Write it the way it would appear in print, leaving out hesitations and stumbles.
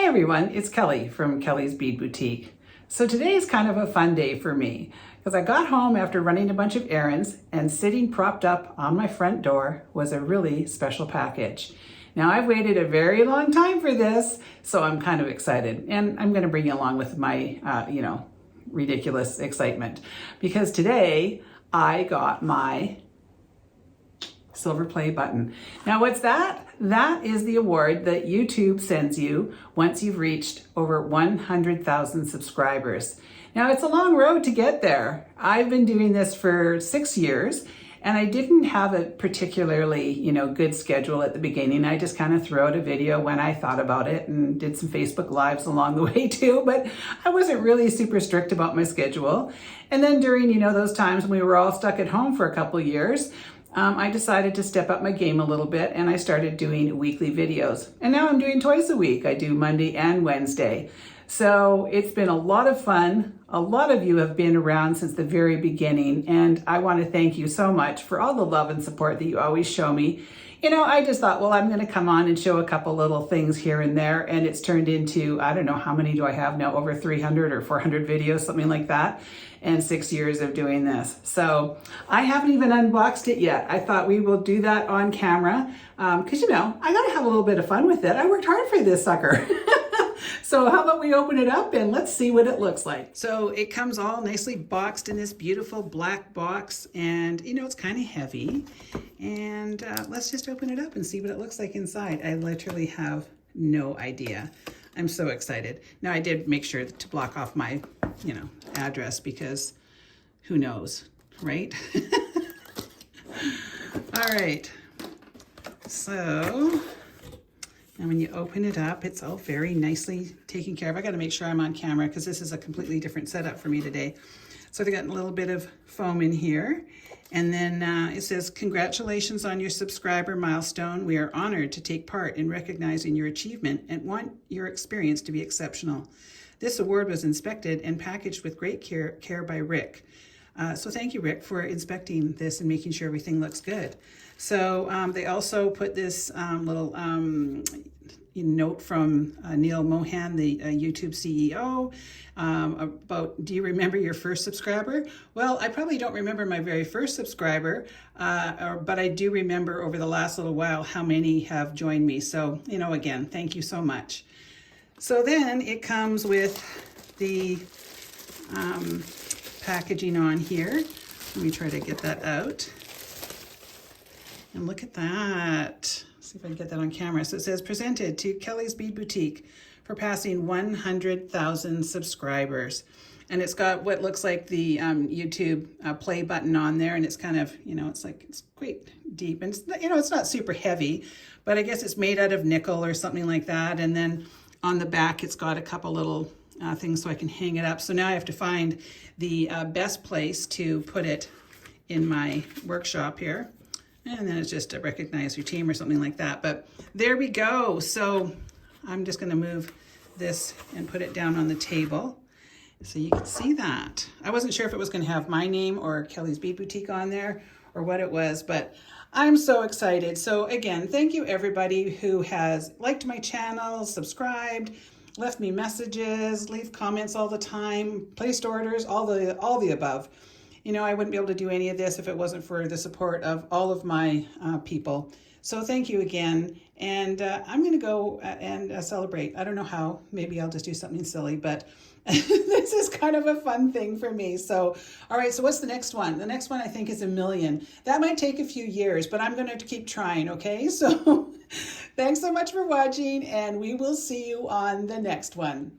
everyone, it's Kelly from Kelly's Bead Boutique. So today is kind of a fun day for me because I got home after running a bunch of errands and sitting propped up on my front door was a really special package. Now I've waited a very long time for this, so I'm kind of excited, and I'm going to bring you along with my, ridiculous excitement because today I got my silver play button. Now what's that? That is the award that YouTube sends you once you've reached over 100,000 subscribers. Now it's a long road to get there. I've been doing this for 6 years and I didn't have a particularly, good schedule at the beginning. I just kind of threw out a video when I thought about it and did some Facebook Lives along the way too, but I wasn't really super strict about my schedule. And then during, those times when we were all stuck at home for a couple years, I decided to step up my game a little bit and I started doing weekly videos. And now I'm doing twice a week. I do Monday and Wednesday. So it's been a lot of fun. A lot of you have been around since the very beginning, and I want to thank you so much for all the love and support that you always show me. I just thought, well, I'm going to come on and show a couple little things here and there, and it's turned into, I don't know, how many do I have now? Over 300 or 400 videos, something like that, and 6 years of doing this. So I haven't even unboxed it yet. I thought we will do that on camera, because, I got to have a little bit of fun with it. I worked hard for this sucker. So how about we open it up and let's see what it looks like. So it comes all nicely boxed in this beautiful black box, and it's kind of heavy. And let's just open it up and see what it looks like inside. I literally have no idea. I'm so excited. Now I did make sure to block off my, address because who knows, right? All right. So and when you open it up, it's all very nicely taken care of. I got to make sure I'm on camera because this is a completely different setup for me today. So they got a little bit of foam in here. And then it says, congratulations on your subscriber milestone. We are honored to take part in recognizing your achievement and want your experience to be exceptional. This award was inspected and packaged with great care by Rick. So thank you, Rick, for inspecting this and making sure everything looks good. So they also put this little note from Neil Mohan, the YouTube CEO, about, do you remember your first subscriber? Well, I probably don't remember my very first subscriber, but I do remember over the last little while how many have joined me. So, again, thank you so much. So then it comes with the packaging on here. Let me try to get that out. And look at that. See if I can get that on camera. So it says, presented to Kelly's Bead Boutique for passing 100,000 subscribers. And it's got what looks like the YouTube play button on there. And it's kind of, it's quite deep. And, it's not super heavy, but I guess it's made out of nickel or something like that. And then on the back, it's got a couple little things so I can hang it up. So now I have to find the best place to put it in my workshop here. And then it's just to recognize your team or something like that. But there we go. So I'm just going to move this and put it down on the table so you can see that. I wasn't sure if it was going to have my name or Kelly's Bead Boutique on there or what it was, but I'm so excited. So again, thank you everybody who has liked my channel, subscribed, left me messages, leave comments all the time, placed orders, all the above. I wouldn't be able to do any of this if it wasn't for the support of all of my people. So thank you again. And I'm going to go and celebrate. I don't know how. Maybe I'll just do something silly, but this is kind of a fun thing for me. So, all right. So what's the next one? The next one I think is 1 million. That might take a few years, but I'm going to keep trying. Okay. So thanks so much for watching, and we will see you on the next one.